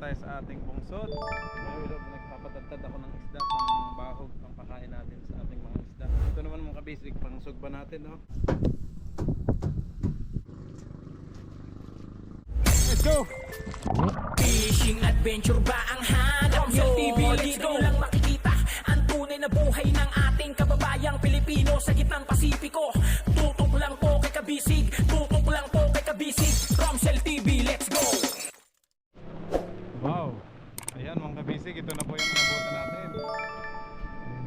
tayo sa ating bungsod. Ngayon, nagpapadagdag ako ng isda pang bahog, pang pakain natin sa ating mga isda. Ito naman mga kabisig, pang sugba natin, no? Let's go! Fishing adventure ba ang hanap nyo? TV, let's go! Lang makikita ang tunay na buhay ng ating kababayang Pilipino sa gitnang Pasipiko. Tutok lang po kay Kabisig, tutok lang po kay Kabisig. Romsel TV, let's go! Wow! Ayan mga kabisig, ito na po yung nabutan natin.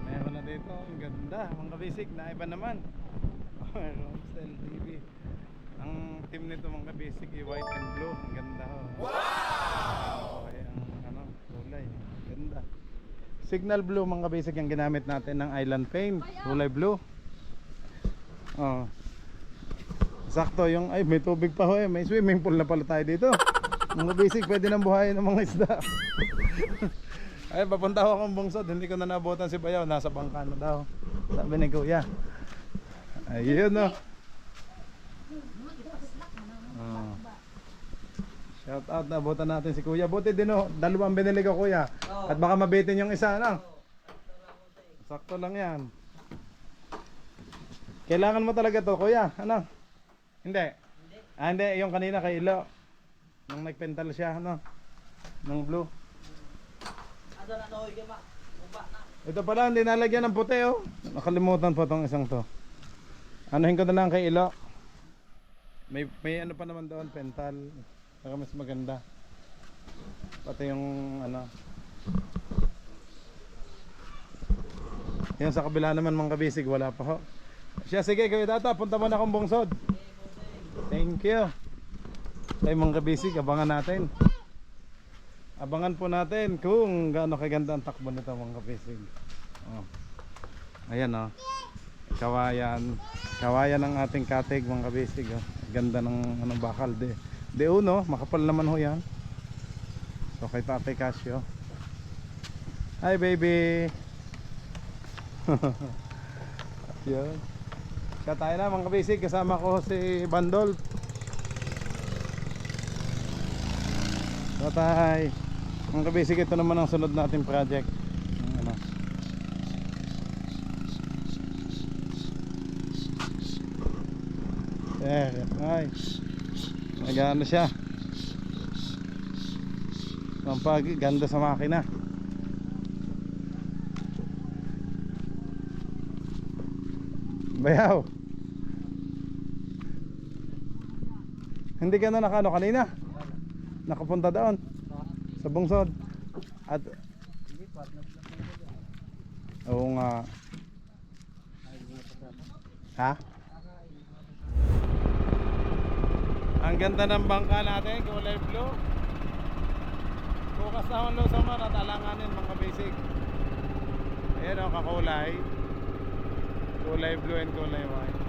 Meron na dito, ang ganda mga kabisig, naiba naman. Romsel TV. Ang team nito mga kabisig, white and blue, ang ganda. Wow! Ay, ang kulay, ganda. Signal blue mga kabisig ang ginamit natin ng Island Paint, kulay blue. Oh. Sakto yung, ay may tubig pa ho eh, may swimming pool na pala tayo dito. Mga basic, pwede nang buhayin ng mga isda. Ay, papunta ako akong bungsod, hindi ko na nabutan si Bayaw, nasa bangka na daw. Sabi ni Kuya. Ayun o. Shout out, nabutan natin si Kuya. Buti din o, dalawang binili ko Kuya. At baka mabitin yung isa, ano? Sakto lang yan. Kailangan mo talaga to Kuya, ano? Hindi? Ah, hindi, yung kanina kay Ilo. Nung nagpental siya, ano? Nung blue. Ito pala, hindi nalagyan ng puti, oh. Nakalimutan po tong isang to. Anuhin ko na lang kay Ilo. May ano pa naman doon, pental. Saka mas maganda. Pati yung, ano. Yan sa kabila naman mga kabisig, wala pa ho. Siya, sige, kayo tata, punta mo na akong bungsod. Thank you. Ay mga kabisig, abangan natin. Abangan po natin kung gaano kaganda ang takbo nito mga kabisig. Oh. Ayan oh. Kawayan. Kawayan ng ating katig mga kabisig. Oh. Ganda ng anong bakal. De uno, makapal naman ho yan. So kay Tatay Casio. Hi baby. Yun. Kaya tayo na mga kabisig, kasama ko si Bandol. Tatay, mga kabisig, ito naman ang sunod natin project. Ano? Ay, nag-ano siya, pampaganda sa makina. Bayaw, hindi ka na nakano kanina? Nakapunta doon sa bungsod. At oo nga. Ha? Ang ganda ng bangka natin, kulay blue. Bukas na ang lusaman at alanganin mga basic. Ayan o, kakulay. Kulay blue and kulay white.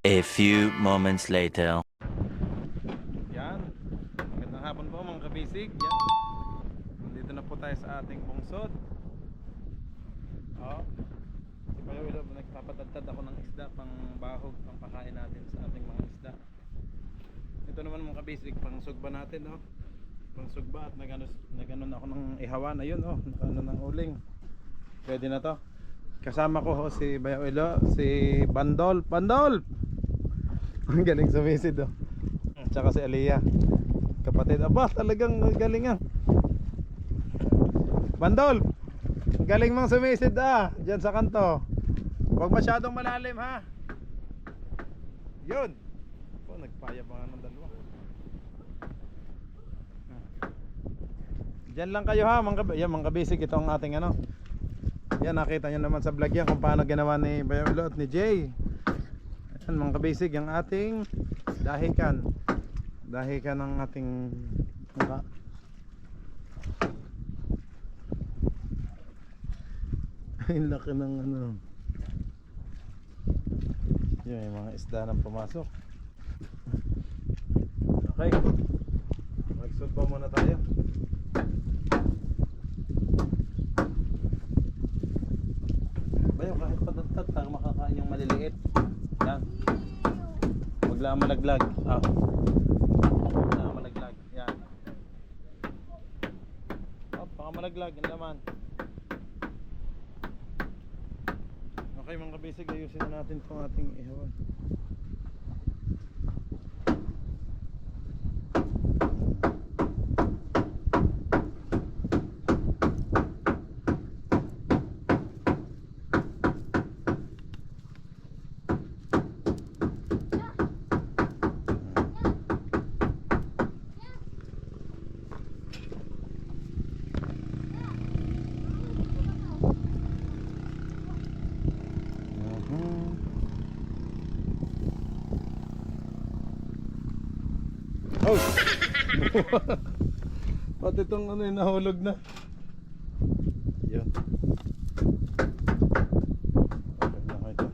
A few moments later. Yan. Magandang hapon po mga kabisig. Yan. Nandito na po tayo sa ating bungsod. Oh. Si Bayo Ilo, nagpapadagdag ako ng isda pang bahog, pang pakain natin sa ating mga isda. Ito naman mga kabisig, pang sugba natin, oh. Pang sugba at nagano ako ng ihawan. Ayun, oh, nakano ng uling. Pwede na to. Kasama ko, oh, si Bayaw Elo, si Bandol. Bandol! Ang galing sumisid, oh. Tsaka si Aliyah, kapatid. Aba, talagang galing, ah. Bandol! Galing mong sumisid, ah. Diyan sa kanto. Huwag masyadong malalim, ha. Yun. Oh, nagpaya pa nga ng dalawa. Diyan lang kayo, ha, yan, mga kabisig. Ito ang ating ano. Yan, nakita nyo naman sa vlog yan kung paano ginawa ni Bayolo at ni Jay. Yan, mga kabisig, ang ating dahikan ng ating mukha. Ang laki ng ano. Yun, may mga isda nang pumasok. Okay, magsugba muna tayo. Bayo, kahit patatat tayo makakain yung maliliit. Yan. Huwag lang malaglag. Huwag lang malaglag. Yan. Baka malaglag ang laman. Okay mga kabisig, ayusin na natin itong ating ihawan. Oh! Pati itong ano yung nahulog na. Yan. Okay na kayo ito.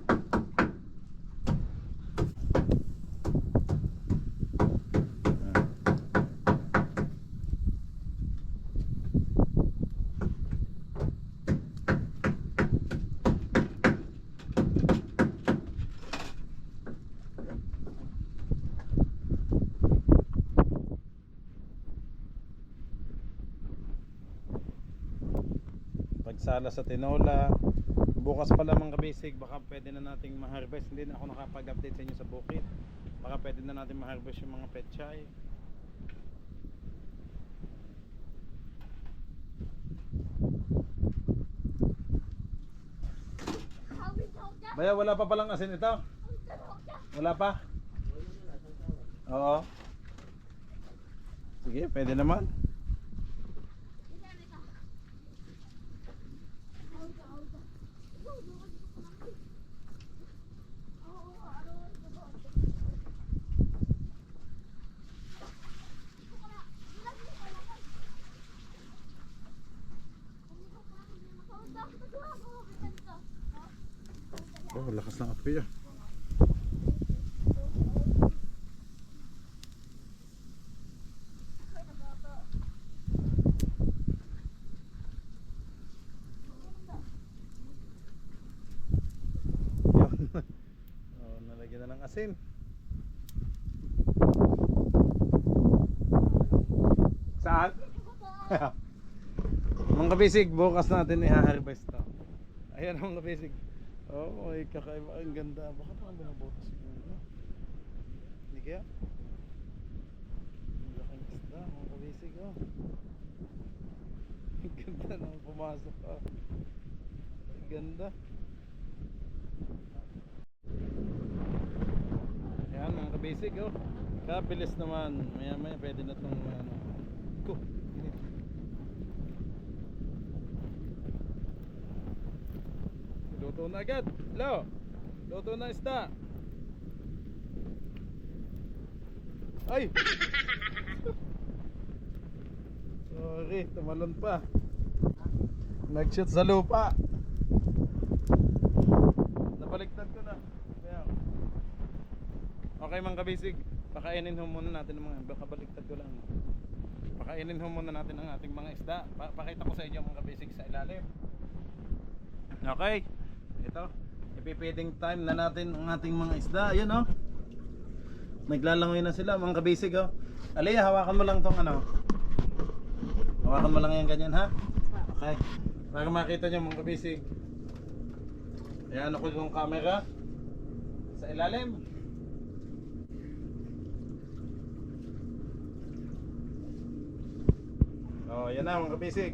Pagsala sa tinola. Bukas pala mga kabisig, baka pwede na nating ma-harvest. Hindi na ako nakapag-update sa inyo sa bukid. Baka pwede na natin ma-harvest yung mga petchay. Baya, wala pa palang asin ito? Wala pa? Oo. Sige, pwede naman. Oh, lakas ng apoy, ah. Oh, nalagyan na ng asin. Saan? Mga kabisig, bukas natin i-harvest to. Ayan mga kabisig. Oh, may kakaiba. Ang ganda. Baka parang binaboto siguro. Hindi kaya? Ang laking isda, mga kabisig, oh. Ang ganda nang pumasok, oh. Ang ganda. Ayan mga kabisig, oh. Kabilis naman. Maya maya pwede na itong ano. Luto na agad. Lo. Luto na isda. Ay. Sorry, tumalon pa. Nag-shoot sa lupa. Nabaliktad ko na. Kaya. Okay mga kabisig, pakainin ho muna natin ang mga kabaliktad ko lang. Pakainin ho muna natin ang ating mga isda. Pakita ko sa inyo mga kabisig sa ilalim. Okay. Ito, ipipiding time na natin ang ating mga isda. Ayan, oh. Naglalangoy na sila mga kabisig, oh. Aliyah, hawakan mo lang tong ano. Hawakan mo lang yan ganyan ha. Okay. Para makita nyo mga kabisig. Ayan ako yung camera. Sa ilalim. Oh, yan na mga kabisig.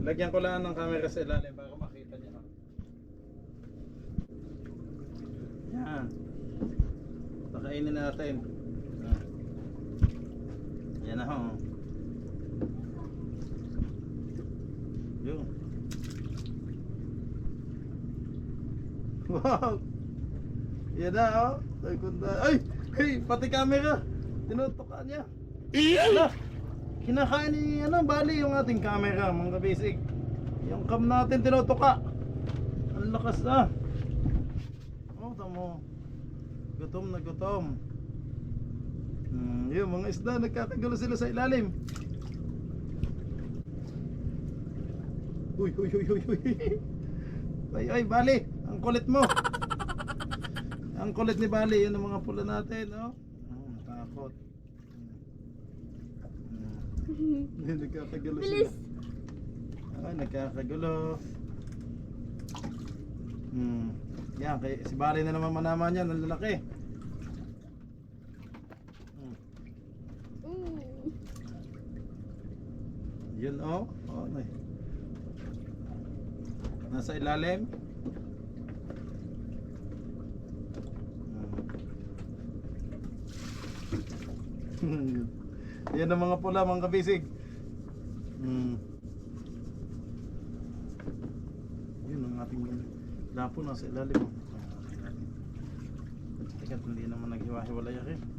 Lagyan ko lang ng camera sa ilalim para makita nyo. Yan. Pakainin natin. Yan na ho. Yun. Wow. Yan na oh. Ay! Hey! Pati camera! Tinutukan niya. Ala! Kinakain ni bali yung ating camera mga basic. Yung cam natin tinutuka. Ang lakas na. Oh, tamo. Gutom na gutom. Yung mga isda nagkakagulo sila sa ilalim. Uy. Ay, Bali, ang kulit mo. Ang kulit ni Bali, yun ang mga pula natin, oh. Takot. Nagkakagulo sila. Nagkakagulo. Yan, si Bali na naman manaman yan, ang lalaki. Yun oh. Oh, nasa ilalim. Yan ang mga pula mga kabisig. Yun ang ating lapo nasa ilalim. Teka, hindi naman naghiwa-hiwalay ako.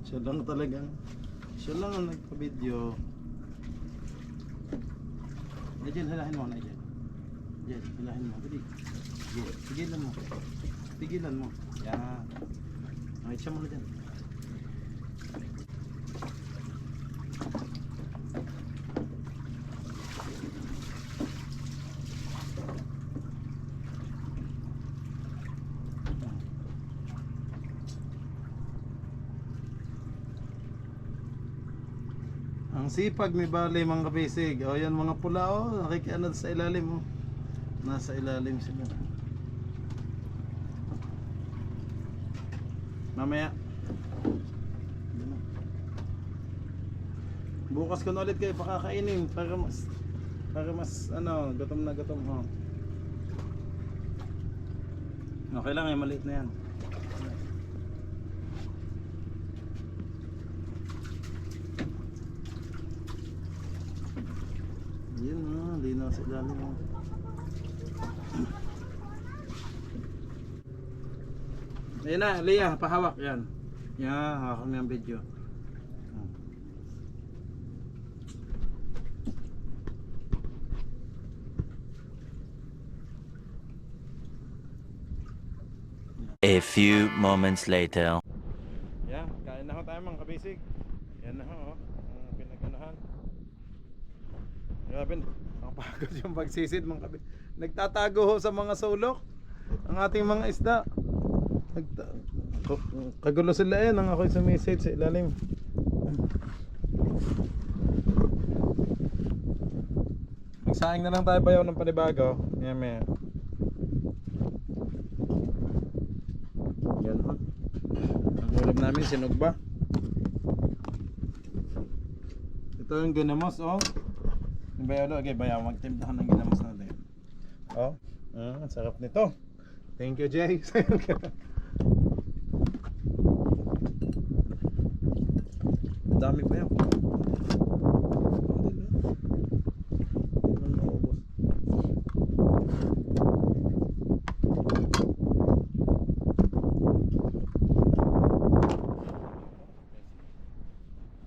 Siya lang ang nagpa-video. Diyan, hilahin mo na dyan. Diyan, hilahin mo. Pwede. Diyan, tigilan mo. Tigilan mo. Yan. Okay, siya mo na dyan. Ang sipag ni Bali mga kabisig. O yan mga pula o. Nakikianad sa ilalim o. Nasa ilalim sila. Mamaya. Bukas ko na ulit kayo pakakainin para mas gutom na gutom ho. Okay lang eh, maliit na yan. Yun hindi na sa ilalim mo. Ayan na, Leah, pahawak yan. Yan, hawak mo yung video. A few moments later. Yan, kain na ho tayo mga kabisig. Yan na ho, ang pinaganahan. Grabe, nakapagod yung pagsisid mga kabisig. Nagtatago ho sa mga sulok ang ating mga isda. Kagulo sila yan, ang ako'y sumisid sa ilalim. Magsaing na lang tayo bayaw ng panibago. Yan may. Yan ho. Ang ulam namin sinugba. Ito yung ginamos oh. Bayaw lo, okay, bayaw magtimdahan ng ginamos natin. Oh, ang sarap nito. Thank you, Jay. Dami pa yan.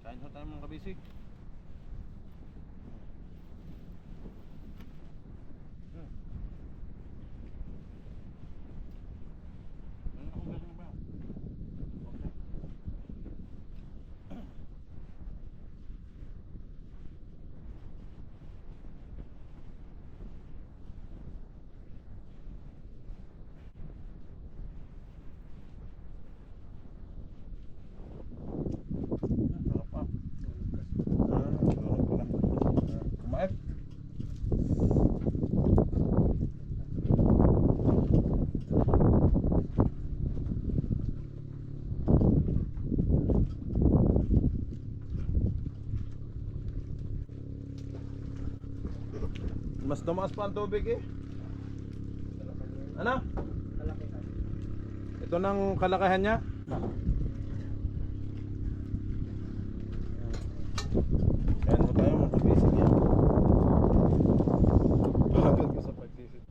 Kain ho tayo mga kabisig. Mas tumaas pa ang tubig eh. Ano? Ito nang kalakahan niya? Kaya mo tayo magkabisig yan. Pagod ko sa pagsisid.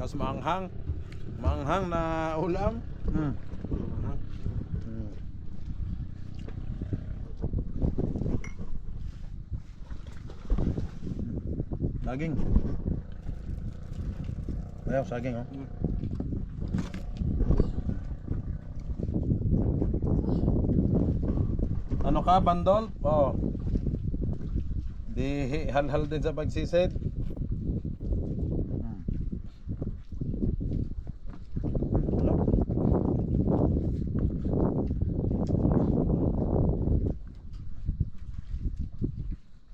Tapos maanghang. Maanghang na ulam. Maanghang. Saging. Ayaw, saging oh. Ano ka, bandol? Oh. Di hal-hal din sa pagsisid.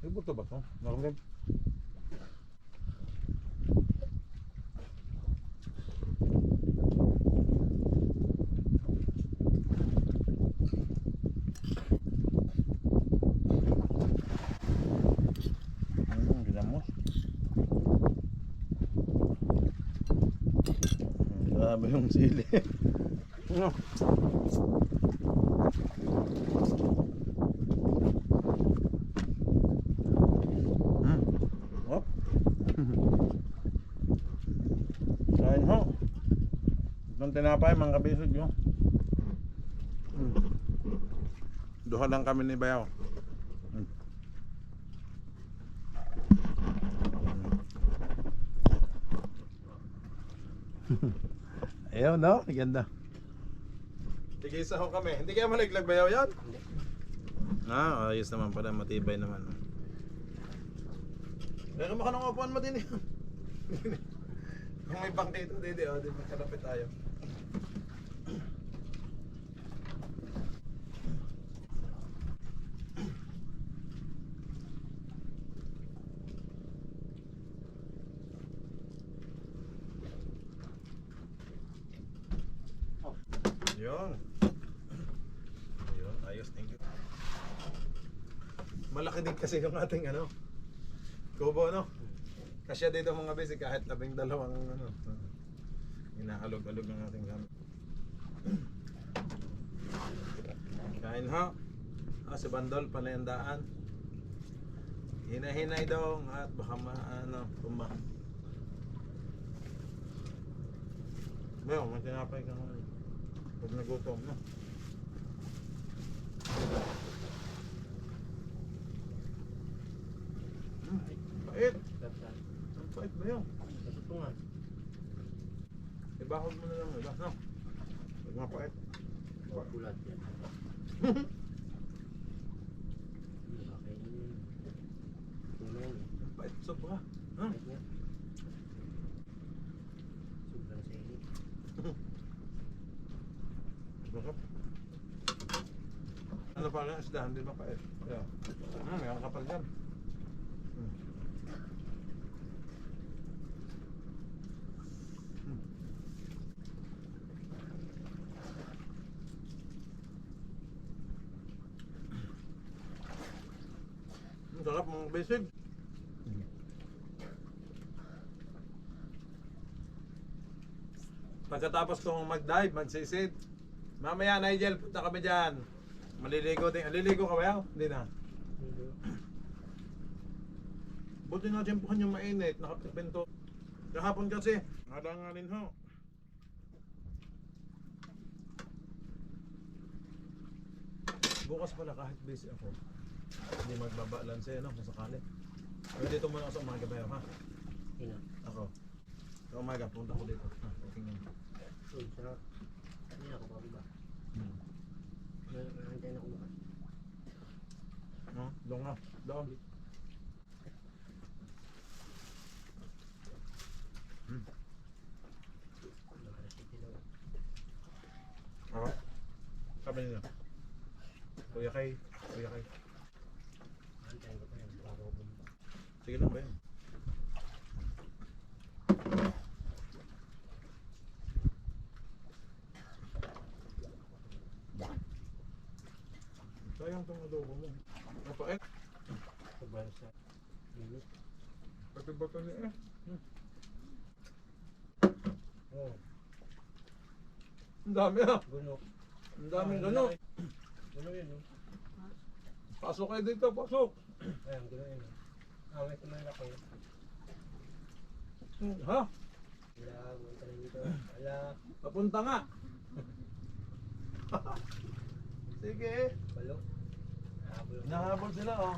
Ibuto ba ito? Nakamagay. Ginamos. Grabe yung sili. Ano? Hop. Kain ho. Itong tinapay, mga kabisog yun. Duha lang kami ni Bayaw. Ayaw no? Ganda. Tigisa ho kami. Hindi kaya malaglag Bayaw yan? Ah, ayos naman pala. Matibay naman. Kaya kumaka ng upuan mo din eh. Kung may bank dito, dito, di magkalapit tayo. Yun. Yun, ayos, thank you. Malaki din kasi yung ating ano, kubo no? Kasya dito mga basic kahit 12 ano, inaalog-alog ng ating gamit. Kain ha. Si Bandol panayandaan. Hinahinay daw at baka tumba. Bayo, may tinapay ka nga. Pag nagutom no. Pait. Ang pait ba yun? Natutungan. Ibahog mo na lang iba, no? Pag mapait. Kulat yan. Ang pait, sobra. Ha? Sobrang sahili. Bakit? Ano pa rin isda, hindi mapait. Yeah. May kakapal dyan. Ang sarap mga basic. Pagkatapos kong mag-dive, magsisid. Mamaya Nigel, punta kami dyan. Maliligo din. Liligo ka ba yaw? Hindi na. Buti na tiyempohan yung mainit. Nakapinto. Kahapon kasi. Halanganin ho. Bukas pala kahit busy ako. Hindi magbabalanse no kung sakali. Pero dito muna ako sa umaga ba ha? Ina. Ako. Sa umaga punta ko dito. Ha, tingnan. Uy, sarap. Hindi ako pa ba? Nandiyan ako ba? No? Doon nga. Doon. Ako. Sabi nila. Kuya Kay. Kuya Kay. Nandiyan ko pa yan. Bago ako bumaba. Sige lang ba yan? Sayang itong adobo mo. Mapait. Sobrang sa init. Pati bato niya eh. Oo. Ang dami ah. Guno. Ang daming gano. Guno yun, no? Pasok kayo dito, pasok. Ayan, guno yun. May tumalak ko. Ha? Wala, bumunta na dito. Wala. Papunta nga. Sige. Balo. Nahabol. Nahabol sila oh.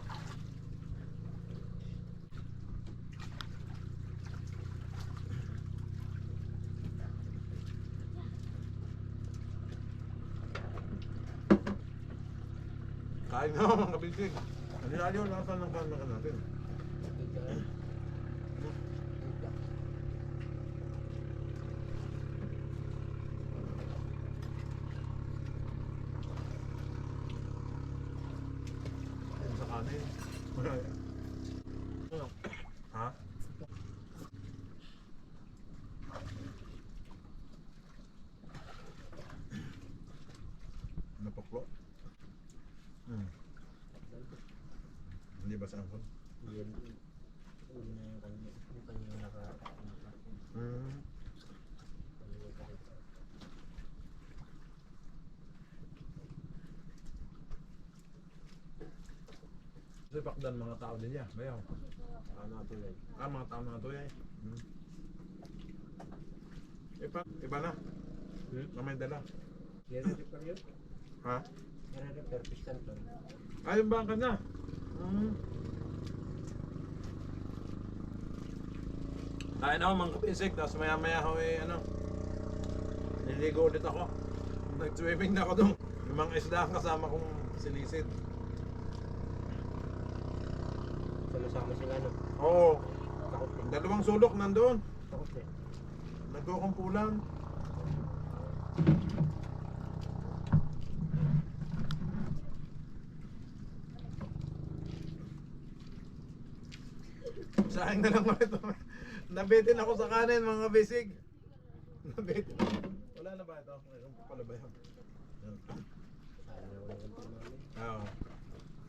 Kain na mga kabisig. Hindi na yun, nasa ng kamera natin. Yan sa kanin. Ha? Napaklo? Hindi ba sangkot? Yan. Uli na yung kanya. Yung kanya naka... Kasi pakdan mga tao din niya, bayaw. Ano ito yan? Mga tao na ito eh. Iba na. Na may dala. Yan rin pa yun? Ha? Yan rin per pistan to. Yung bangka na. Kain ako mga kapisik, tapos maya maya ako niligo ulit ako. Nag-swimming na ako doon. Yung mga isda ang kasama kong sinisid. Sama-sama sila, no? Oo, Takot din. dalawang sulok nandoon. Takot din. Nagkukumpulan. Sayang na lang ito. Nabitin ako sa kanin mga bisig. Nabitin. Wala na ba ito? Mayroon pa pala ba yun? Yan. Sana na wala ganito namin. Oo.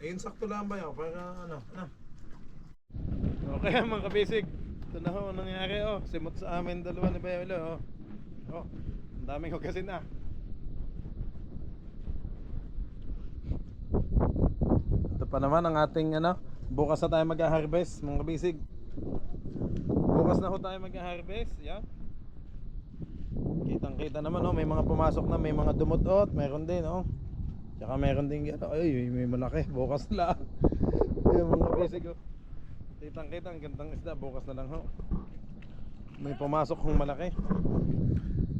Insakto lang ba yun? Para ano? Okay mga kabisig. Ito na ho ang nangyari oh. Simot sa amin dalawa ni Bayolo oh. Oh, ang daming hugasin na. Ito pa naman ang ating bukas na tayo mag-harvest mga kabisig. Bukas na ho tayo mag-harvest, yan. Kitang kita naman oh, may mga pumasok na, may mga dumutot, meron din oh. Tsaka meron din ay may malaki, bukas na. Yung mga kabisig oh. Kitang kita, ang gandang isda, bukas na lang ho. May pumasok kong malaki.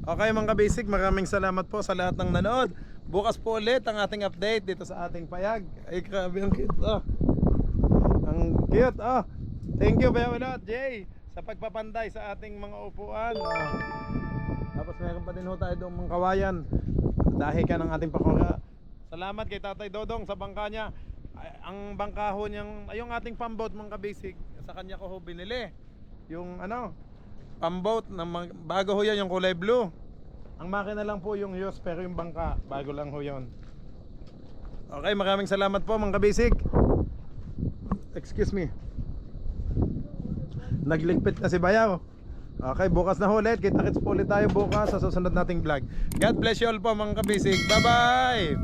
Okay mga kabisig, maraming salamat po sa lahat ng nanood. Bukas po ulit ang ating update dito sa ating payag. Ay grabe ang cute oh. Ang cute oh. Thank you Bayawalot Jay sa pagpapanday sa ating mga upuan oh. Tapos meron pa din ho tayo doon mga kawayan. Dahil ka ng ating pakura. Salamat kay Tatay Dodong sa bangka niya. Ang bangka ho niyang, yung ating pamboat mga kabisig, sa kanya ko ho binili. Yung pamboat na bago ho yan, yung kulay blue. Ang makina lang po yung Yos, pero yung bangka bago lang ho yun. Okay, maraming salamat po mga kabisig. Excuse me. Nagligpit na si Bayaw. Okay, bukas na ulit. Kita-kits po ulit tayo bukas sa susunod nating vlog. God bless you all po mga kabisig. Bye bye.